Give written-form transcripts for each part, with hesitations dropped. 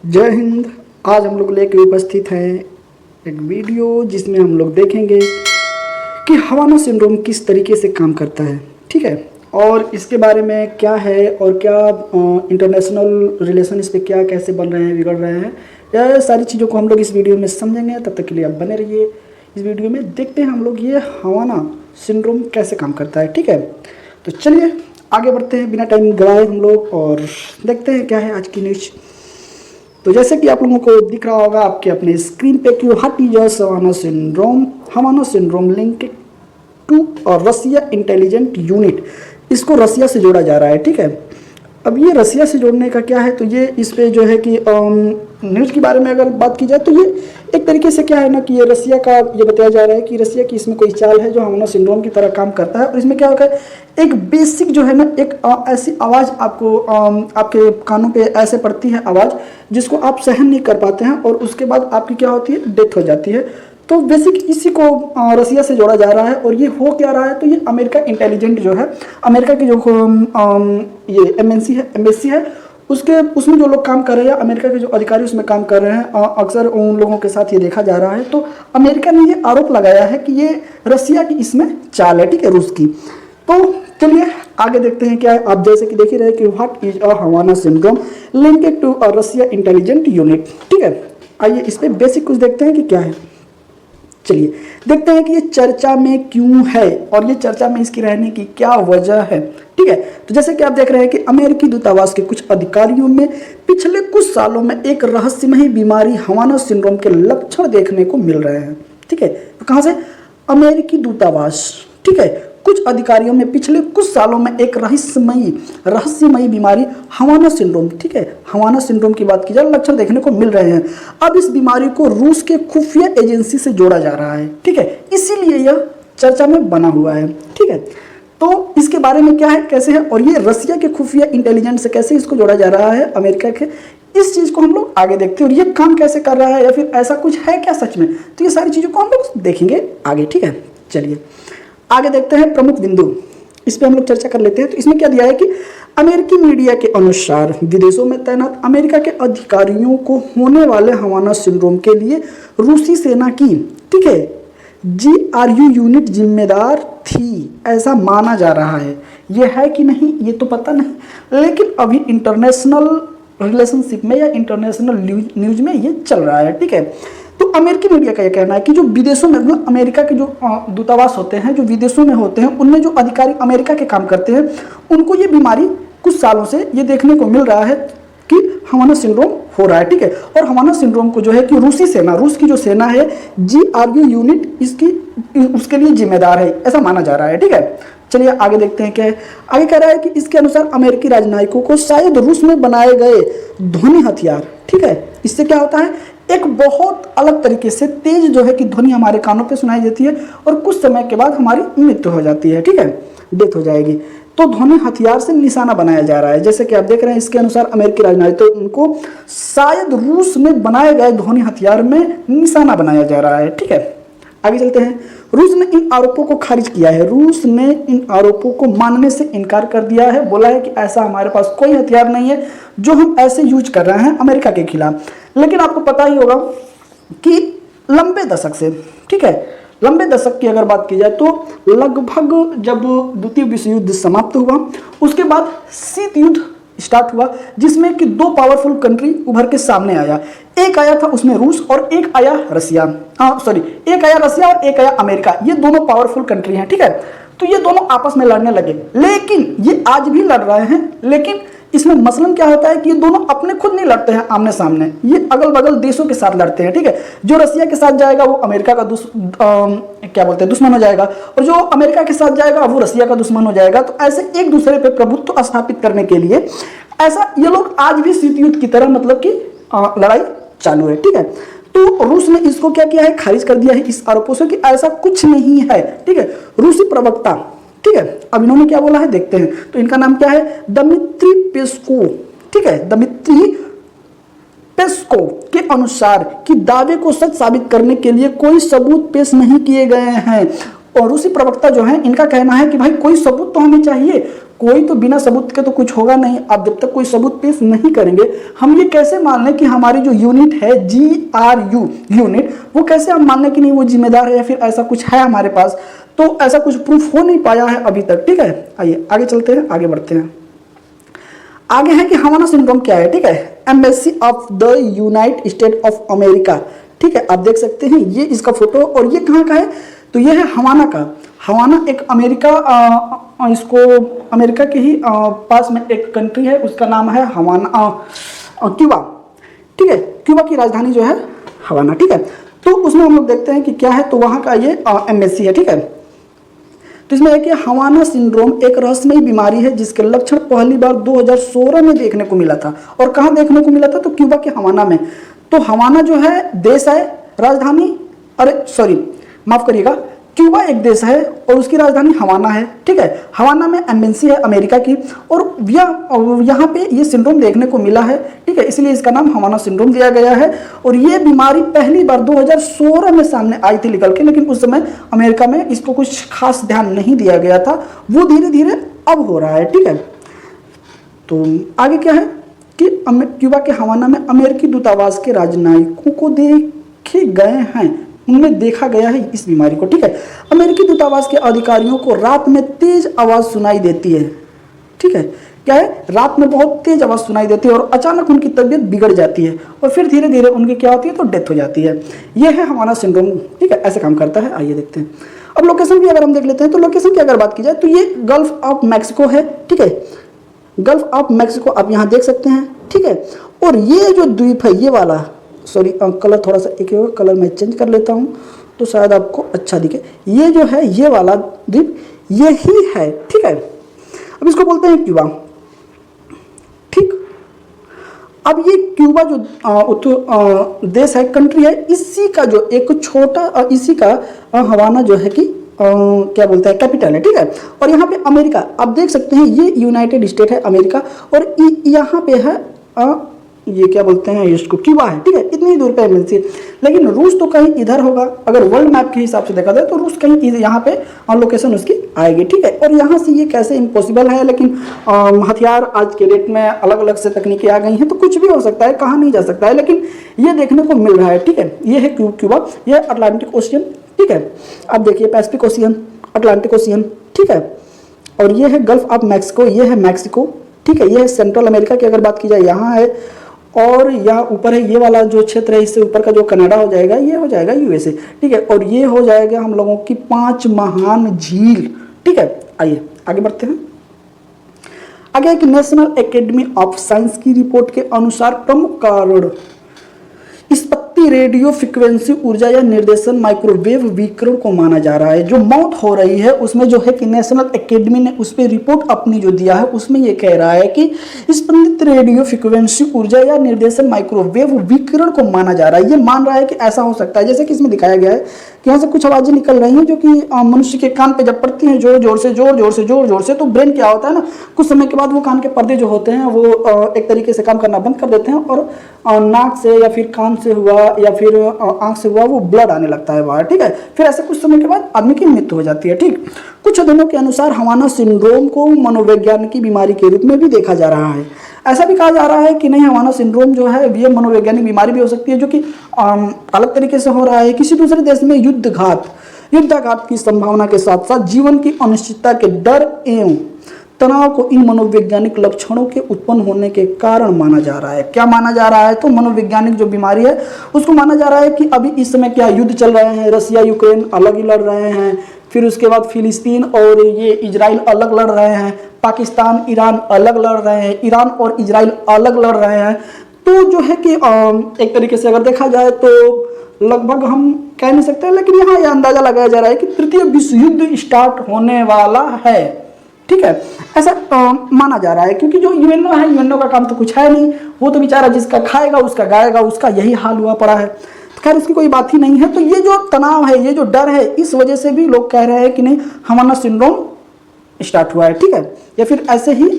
जय हिंद। आज हम लोग लेके उपस्थित हैं एक वीडियो जिसमें हम लोग देखेंगे कि हवाना सिंड्रोम किस तरीके से काम करता है। ठीक है, और इसके बारे में क्या है और क्या इंटरनेशनल रिलेशन इस पे क्या कैसे बन रहे हैं, बिगड़ रहे हैं, यह सारी चीज़ों को हम लोग इस वीडियो में समझेंगे। तब तक के लिए आप बने रहिए। इस वीडियो में देखते हैं हम लोग ये हवाना सिंड्रोम कैसे काम करता है। ठीक है, तो चलिए आगे बढ़ते हैं बिना टाइम गवाए हम लोग और देखते हैं क्या है आज की न्यूज़। तो जैसे कि आप लोगों को दिख रहा होगा आपके अपने स्क्रीन पे कि what is Havana syndrome link to Russia intelligent unit. इसको रसिया से जोड़ा जा रहा है। ठीक है, अब ये रसिया से जोड़ने का क्या है, तो ये इस पे जो है कि न्यूज़ के बारे में अगर बात की जाए तो ये एक तरीके से क्या है ना कि ये रसिया का ये बताया जा रहा है कि रसिया की इसमें कोई चाल है जो हवाना सिंड्रोम की तरह काम करता है। और इसमें क्या होता है, एक बेसिक जो है ना एक ऐसी आवाज़ आपको आपके कानों पे ऐसे पड़ती है आवाज़ जिसको आप सहन नहीं कर पाते हैं और उसके बाद आपकी क्या होती है, डेथ हो जाती है। तो बेसिक इसी को रसिया से जोड़ा जा रहा है। और ये हो क्या रहा है, तो ये अमेरिका इंटेलिजेंट जो है, अमेरिका की जो ये एमबेसी है उसमें जो लोग काम कर रहे हैं, अमेरिका के जो अधिकारी उसमें काम कर रहे हैं, अक्सर उन लोगों के साथ ये देखा जा रहा है। तो अमेरिका ने ये आरोप लगाया है कि ये रसिया की इसमें चाल है। ठीक है, रूस की। तो चलिए आगे देखते हैं क्या है। आप जैसे कि देख ही रहे कि what is Havana syndrome linked to Russia intelligent unit. ठीक है, आइए इस पे बेसिक कुछ देखते हैं कि क्या है। चलिए देखते हैं कि ये चर्चा में क्यों है और ये चर्चा में इसकी रहने की क्या वजह है। ठीक है, तो जैसे कि आप देख रहे हैं कि अमेरिकी दूतावास के कुछ अधिकारियों में पिछले कुछ सालों में एक रहस्यमयी बीमारी हवाना सिंड्रोम के लक्षण देखने को मिल रहे हैं। ठीक है, तो कहां से? अमेरिकी दूतावास। ठीक है, कुछ अधिकारियों में पिछले कुछ सालों में एक रहस्यमयी बीमारी हवाना सिंड्रोम, ठीक है, हवाना सिंड्रोम की बात की जाए, लक्षण देखने को मिल रहे हैं। अब इस बीमारी को रूस के खुफिया एजेंसी से जोड़ा जा रहा है। ठीक है, इसीलिए यह चर्चा में बना हुआ है। ठीक है, तो इसके बारे में क्या है, कैसे है, और ये रसिया के खुफिया इंटेलिजेंस से कैसे इसको जोड़ा जा रहा है अमेरिका के, इस चीज को हम लोग आगे देखते हैं। और ये काम कैसे कर रहा है या फिर ऐसा कुछ है क्या सच में, तो ये सारी चीजों को हम लोग देखेंगे आगे। ठीक है, चलिए आगे देखते हैं प्रमुख बिंदु, इस पे हम लोग चर्चा कर लेते हैं। तो इसमें क्या दिया है कि अमेरिकी मीडिया के अनुसार विदेशों में तैनात अमेरिका के अधिकारियों को होने वाले हवाना सिंड्रोम के लिए रूसी सेना की, ठीक है, GRU यूनिट जिम्मेदार थी, ऐसा माना जा रहा है। यह है कि नहीं ये तो पता नहीं, लेकिन अभी इंटरनेशनल रिलेशनशिप में या इंटरनेशनल न्यूज में ये चल रहा है। ठीक है, तो अमेरिकी मीडिया का यह कहना है कि जो विदेशों में मतलब अमेरिका के जो दूतावास होते हैं, जो विदेशों में होते हैं, उनमें जो अधिकारी अमेरिका के काम करते हैं, उनको ये बीमारी कुछ सालों से ये देखने को मिल रहा है कि हवाना सिंड्रोम हो रहा है। ठीक है, और हवाना सिंड्रोम को जो है कि रूसी सेना, रूस की जो सेना है GRU यूनिट इसकी उसके लिए जिम्मेदार है, ऐसा माना जा रहा है। ठीक है, चलिए आगे देखते हैं क्या है। आगे कह रहा है कि इसके अनुसार अमेरिकी राजनयिकों को शायद रूस में बनाए गए ध्वनि हथियार, ठीक है, इससे क्या होता है, एक बहुत अलग तरीके से तेज जो है कि ध्वनि हमारे कानों पे सुनाई देती है और कुछ समय के बाद हमारी मृत्यु हो जाती है। ठीक है, डेथ हो जाएगी। तो ध्वनि हथियार से निशाना बनाया जा रहा है। जैसे कि आप देख रहे हैं इसके अनुसार अमेरिकी राजनयिक, तो उनको शायद रूस में बनाए गए ध्वनि हथियार में निशाना बनाया जा रहा है। ठीक है, आगे चलते हैं। रूस ने इन आरोपों को खारिज किया है। रूस ने इन आरोपों को मानने से इनकार कर दिया है, बोला है कि ऐसा हमारे पास कोई हथियार नहीं है जो हम ऐसे यूज कर रहे हैं अमेरिका के खिलाफ। लेकिन आपको पता ही होगा कि लंबे दशक से, ठीक है, लंबे दशक की अगर बात की जाए तो लगभग जब द्वितीय विश्व युद्ध समाप्त हुआ उसके बाद शीत युद्ध स्टार्ट हुआ, जिसमें कि दो पावरफुल कंट्री उभर के सामने आया। एक आया था उसमें रूस और एक आया रसिया, एक आया रसिया और एक आया अमेरिका। ये दोनों पावरफुल कंट्री हैं। ठीक है, तो ये दोनों आपस में लड़ने लगे, लेकिन ये आज भी लड़ रहे हैं। लेकिन इसमें मसलन क्या होता है कि ये दोनों अपने खुद नहीं लड़ते हैं आमने सामने, ये अगल बगल देशों के साथ लड़ते हैं। ठीक है, जो रसिया के साथ जाएगा वो अमेरिका का दुश्मन हो जाएगा, और जो अमेरिका के साथ जाएगा वो रसिया का दुश्मन हो जाएगा। तो ऐसे एक दूसरे पे प्रभुत्व स्थापित करने के लिए ऐसा ये लोग आज भी शीत युद्ध की तरह मतलब कि लड़ाई चालू है। ठीक है, तो रूस ने इसको क्या किया है, खारिज कर दिया है इस आरोपों से कि ऐसा कुछ नहीं है। ठीक है, रूसी प्रवक्ता, ठीक है, अब इन्होंने क्या बोला है देखते हैं। तो इनका नाम क्या है, दमित्री पेस्कोव। ठीक है, दमित्री पेस्कोव के अनुसार कि दावे को सच साबित करने के लिए कोई सबूत पेश नहीं किए गए हैं और रूसी प्रवक्ता जो है इनका कहना है कि भाई कोई सबूत तो हमें चाहिए, कोई तो बिना सबूत के तो कुछ होगा नहीं। आप जब तक कोई सबूत पेश नहीं करेंगे हम ये कैसे मान लें कि हमारी जो यूनिट है GRU यूनिट, वो कैसे हम मान लें कि नहीं वो जिम्मेदार है या फिर ऐसा कुछ है हमारे पास। तो ऐसा कुछ प्रूफ हो नहीं पाया है अभी तक। ठीक है, आइए आगे चलते हैं, आगे बढ़ते हैं। आगे है कि हवाना सिंड्रोम क्या है। ठीक है, embassy of the United state of America. ठीक है, आप देख सकते हैं ये इसका फोटो, और ये कहाँ का है, तो ये है हवाना का। हवाना एक अमेरिका इसको अमेरिका के ही पास में एक कंट्री है, उसका नाम है हवाना, क्यूबा। ठीक है, क्यूबा की राजधानी जो है हवाना। ठीक है, तो उसमें हम लोग देखते हैं कि क्या है, तो वहाँ का ये एम्बेसी है। ठीक है, तो इसमें है कि हवाना सिंड्रोम एक रहस्यमयी बीमारी है जिसके लक्षण पहली बार 2016 में देखने को मिला था। और कहाँ देखने को मिला था, तो क्यूबा के हवाना में। तो हवाना जो है देश है, राजधानी, अरे सॉरी माफ करिएगा, क्यूबा एक देश है और उसकी राजधानी हवाना है। ठीक है, हवाना में एम्बेसी है अमेरिका की, और यहाँ पे ये सिंड्रोम देखने को मिला है। ठीक है, इसलिए इसका नाम हवाना सिंड्रोम दिया गया है। और ये बीमारी पहली बार 2016 में सामने आई थी निकल के, लेकिन उस समय अमेरिका में इसको कुछ खास ध्यान नहीं दिया गया था, वो धीरे धीरे अब हो रहा है। ठीक है, तो आगे क्या है कि क्यूबा के हवाना में अमेरिकी दूतावास के राजनयिकों को देखे गए हैं, उनमें देखा गया है इस बीमारी को। ठीक है, अमेरिकी दूतावास के अधिकारियों को रात में तेज आवाज सुनाई देती है। ठीक है, क्या है, रात में बहुत तेज आवाज सुनाई देती है और अचानक उनकी तबीयत बिगड़ जाती है और फिर धीरे धीरे उनकी क्या होती है, तो डेथ हो जाती है। यह है हवाना सिंड्रोम। ठीक है, ऐसे काम करता है। आइए देखते हैं अब लोकेशन की अगर हम देख लेते हैं, तो लोकेशन की अगर बात की जाए तो ये गल्फ ऑफ मैक्सिको है। ठीक है, गल्फ ऑफ मैक्सिको आप यहाँ देख सकते हैं। ठीक है, और ये जो द्वीप है ये वाला, सॉरी कलर थोड़ा सा एक होगा, कलर मैं चेंज कर लेता हूँ तो शायद आपको अच्छा दिखे। ये जो है ये वाला द्वीप यही है। ठीक है, अब इसको बोलते हैं क्यूबा। ठीक, अब ये क्यूबा जो देश है, कंट्री है, इसी का जो एक छोटा इसी का हवाना जो है कि क्या बोलते हैं, कैपिटल है। ठीक है, और यहाँ पे अमेरिका आप देख सकते हैं, ये यूनाइटेड स्टेट है अमेरिका, और यहाँ पे है ये क्या बोलते हैं, इसको क्यूबा है। ठीक है, इतनी दूर पे मिलती है, लेकिन रूस तो कहीं इधर होगा। अगर वर्ल्ड मैप के हिसाब से देखा जाए तो रूस कहीं यहाँ पे लोकेशन उसकी आएगी। ठीक है, और यहाँ से ये कैसे इम्पॉसिबल है, लेकिन हथियार आज के डेट में अलग अलग से तकनीकें आ गई हैं, तो कुछ भी हो सकता है, कहा नहीं जा सकता है, लेकिन ये देखने को मिल रहा है। ठीक है, ये है क्यूबा, ये अटलांटिक ओशियन। ठीक है, अब देखिए पैसिफिक ओशियन, अटलांटिक ओशियन। ठीक है, और ये है गल्फ ऑफ मैक्सिको, ये है मैक्सिको। ठीक है, ये है सेंट्रल अमेरिका की अगर बात की जाए यहाँ है, और यहाँ ऊपर है ये वाला जो क्षेत्र है, इससे ऊपर का जो कनाडा हो जाएगा, ये हो जाएगा USA। ठीक है, और ये हो जाएगा हम लोगों की 5 महान झील। ठीक है, आइए आगे बढ़ते हैं। आगे एक नेशनल एकेडमी ऑफ साइंस की रिपोर्ट के अनुसार प्रमुख कारण स्पत्ति रेडियो फ्रिक्वेंसी ऊर्जा या निर्देशन माइक्रोवेव विकिरण को माना जा रहा है। जो मौत हो रही है उसमें जो है कि नेशनल एकेडमी ने उस पर रिपोर्ट अपनी जो दिया है उसमें ये कह रहा है कि स्पंदित रेडियो फ्रिक्वेंसी ऊर्जा या निर्देशन माइक्रोवेव विकिरण को माना जा रहा है। ये मान रहा है कि ऐसा हो सकता है, जैसे कि इसमें दिखाया गया है कि यहाँ से कुछ आवाजें निकल रही हैं जो कि मनुष्य के कान पे जब पड़ती हैं जोर जोर से, तो ब्रेन क्या होता है ना, कुछ समय के बाद वो कान के पर्दे जो होते हैं वो एक तरीके से काम करना बंद कर देते हैं, और नाक से या फिर कान से हुआ या फिर आंख से हुआ वो ब्लड आने लगता है बाहर। ठीक है, फिर ऐसे कुछ समय के बाद आदमी की मृत्यु हो जाती है। ठीक, कुछ अध्ययनों के अनुसार हवाना सिंड्रोम को मनोवैज्ञानिक बीमारी के रूप में भी देखा जा रहा है। ऐसा भी कहा जा रहा है कि नहीं, हवाना सिंड्रोम जो है ये मनोवैज्ञानिक बीमारी भी हो सकती है, जो कि अलग तरीके से हो रहा है। किसी दूसरे देश में युद्धाघात की संभावना के साथ साथ जीवन की अनिश्चितता के डर एवं तनाव को इन मनोवैज्ञानिक लक्षणों के उत्पन्न होने के कारण माना जा रहा है। क्या माना जा रहा है, तो मनोवैज्ञानिक जो बीमारी है उसको माना जा रहा है कि अभी इस समय क्या युद्ध चल रहे हैं, रसिया यूक्रेन अलग ही लड़ रहे हैं, फिर उसके बाद फिलिस्तीन और ये इजराइल अलग लड़ रहे हैं, पाकिस्तान ईरान अलग लड़ रहे हैं, ईरान और इजराइल अलग लड़ रहे हैं। तो जो है कि एक तरीके से अगर देखा जाए तो लगभग हम कह नहीं सकते, लेकिन यहाँ यह अंदाजा लगाया जा रहा है कि तृतीय विश्व युद्ध स्टार्ट होने वाला है। ठीक है, ऐसा माना जा रहा है, क्योंकि जो यूएनओ है, यूएनओ का काम तो कुछ है नहीं, वो तो बेचारा जिसका खाएगा उसका गाएगा, उसका यही हाल हुआ पड़ा है। तो खैर इसकी कोई बात ही नहीं है। तो ये जो तनाव है, ये जो डर है, इस वजह से भी लोग कह रहे हैं कि नहीं हवाना सिंड्रोम स्टार्ट हुआ है। ठीक है, या फिर ऐसे ही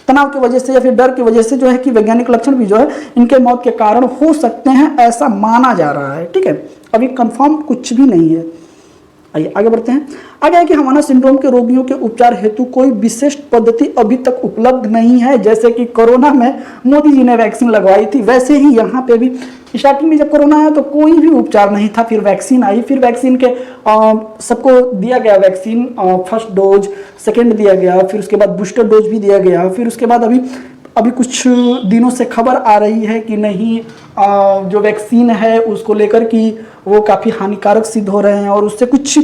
तनाव की वजह से या फिर डर की वजह से जो है कि वैज्ञानिक लक्षण भी जो है इनके मौत के कारण हो सकते हैं, ऐसा माना जा रहा है। ठीक है, अभी कंफर्म कुछ भी नहीं है। आइए आगे बढ़ते हैं। आगे है कि हवाना सिंड्रोम के रोगियों के उपचार हेतु कोई विशिष्ट पद्धति अभी तक उपलब्ध नहीं है। जैसे कि कोरोना में मोदी जी ने वैक्सीन लगवाई थी, वैसे ही यहाँ पे भी स्टार्टिंग में जब कोरोना आया तो कोई भी उपचार नहीं था, फिर वैक्सीन आई, फिर वैक्सीन के सबको दिया गया वैक्सीन, फर्स्ट डोज, सेकेंड दिया गया, फिर उसके बाद बूस्टर डोज भी दिया गया, फिर उसके बाद अभी कुछ दिनों से खबर आ रही है कि नहीं, जो वैक्सीन है उसको लेकर कि वो काफ़ी हानिकारक सिद्ध हो रहे हैं और उससे कुछ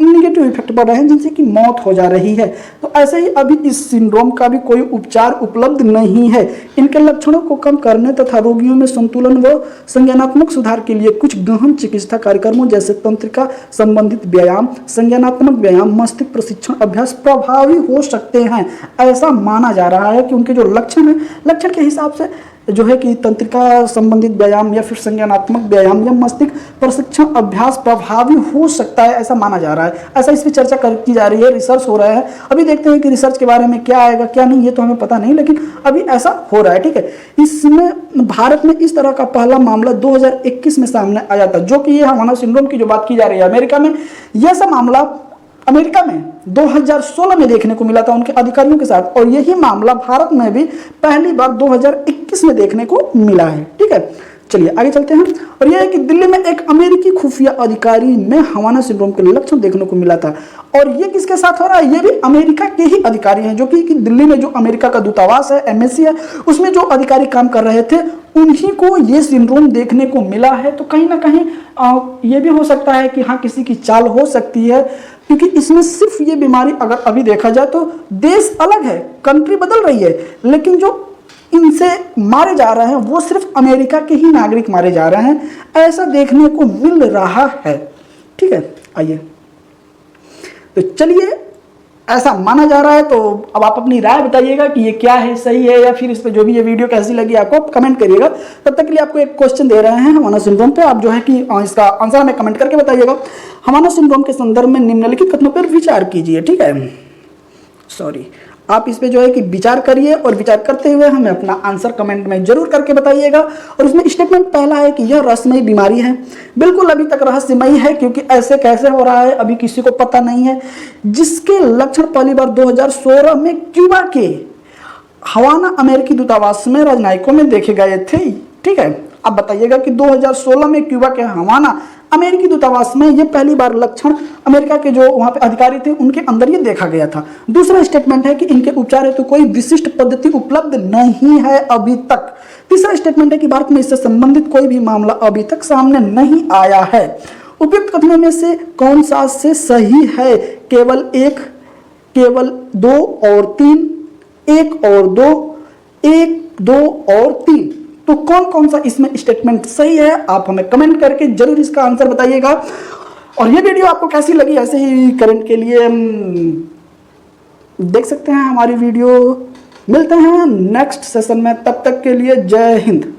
निगेटिव इफेक्ट पड़ रहे हैं जिनसे कि मौत हो जा रही है। तो ऐसे ही अभी इस सिंड्रोम का भी कोई उपचार उपलब्ध नहीं है। इनके लक्षणों को कम करने तथा रोगियों में संतुलन व संज्ञानात्मक सुधार के लिए कुछ गहन चिकित्सा कार्यक्रमों जैसे तंत्रिका संबंधित व्यायाम, संज्ञानात्मक व्यायाम, मस्तिष्क प्रशिक्षण अभ्यास प्रभावी हो सकते हैं। ऐसा माना जा रहा है कि उनके जो लक्षण है, लक्षण के हिसाब से जो है कि तंत्रिका संबंधित व्यायाम या फिर संज्ञानात्मक व्यायाम या मस्तिष्क प्रशिक्षण अभ्यास प्रभावी हो सकता है, ऐसा माना जा रहा है। ऐसा इस पर चर्चा की जा रही है, रिसर्च हो रहा है। अभी देखते हैं कि रिसर्च के बारे में क्या आएगा क्या नहीं, ये तो हमें पता नहीं, लेकिन अभी ऐसा हो रहा है। ठीक है, इसमें भारत में इस तरह का पहला मामला 2021 में सामने आया था, जो कि ये हवाना सिंड्रोम की जो बात की जा रही है अमेरिका में, यह सब मामला अमेरिका में 2016 में देखने को मिला था उनके अधिकारियों के साथ, और यही मामला भारत में भी पहली बार 2021 में देखने को मिला है। ठीक है, चलिए आगे चलते हैं। और यह है कि दिल्ली में एक अमेरिकी खुफिया अधिकारी में हवाना सिंड्रोम के लक्षण देखने को मिला था, और ये किसके साथ हो रहा है, ये भी अमेरिका के ही अधिकारी हैं, जो कि दिल्ली में जो अमेरिका का दूतावास है, एम्बेसी है, उसमें जो अधिकारी काम कर रहे थे उन्हीं को ये सिंड्रोम देखने को मिला है। तो कहीं ना कहीं ये भी हो सकता है कि हाँ, किसी की चाल हो सकती है, क्योंकि इसमें सिर्फ ये बीमारी अगर अभी देखा जाए तो देश अलग है, कंट्री बदल रही है, लेकिन जो इनसे मारे जा रहे हैं वो सिर्फ अमेरिका के ही नागरिक मारे जा रहे हैं, ऐसा देखने को मिल रहा है। ठीक है, आइए तो चलिए, ऐसा माना जा रहा है। तो अब आप अपनी राय बताइएगा कि ये क्या है, सही है या फिर इस पे जो भी ये वीडियो कैसी लगी आपको, कमेंट करिएगा। तब तक के लिए आपको एक क्वेश्चन दे रहे हैं हवाना सिंड्रोम पे, आप जो है कि इसका आंसर हमें कमेंट करके बताइएगा। हवाना सिंड्रोम के संदर्भ में निम्नलिखित कथनों पर विचार कीजिए। ठीक है, सॉरी, आप इस पे जो है कि विचार करिए और विचार करते हुए हमें अपना आंसर कमेंट में जरूर करके बताइएगा। और उसमें स्टेटमेंट पहला है कि यह रहस्यमयी बीमारी है। बिल्कुल अभी तक रहस्यमयी है, क्योंकि ऐसे कैसे हो रहा है अभी किसी को पता नहीं है। जिसके लक्षण पहली बार 2016 में क्यूबा के हवाना अमेरिकी दूतावास में राजनयिकों में देखे गए थे। ठीक है, अब बताइएगा कि 2016 में क्यूबा के हवाना अमेरिकी दूतावास में ये पहली बार लक्षण अमेरिका के जो वहां पे अधिकारी थे उनके अंदर ये देखा गया था। दूसरा स्टेटमेंट है कि इनके उपचार हेतु कोई विशिष्ट पद्धति उपलब्ध नहीं है अभी तक। तीसरा स्टेटमेंट है कि भारत में इससे संबंधित कोई भी मामला अभी तक सामने नहीं आया है। उपयुक्त कथनों में से कौन सा से सही है? केवल एक, केवल 2 और 3, 1 और 2, 1, 2 और 3। तो कौन कौन सा इसमें स्टेटमेंट सही है, आप हमें कमेंट करके जरूर इसका आंसर बताइएगा। और ये वीडियो आपको कैसी लगी, ऐसे ही करंट के लिए देख सकते हैं हमारी वीडियो। मिलते हैं नेक्स्ट सेशन में, तब तक के लिए जय हिंद।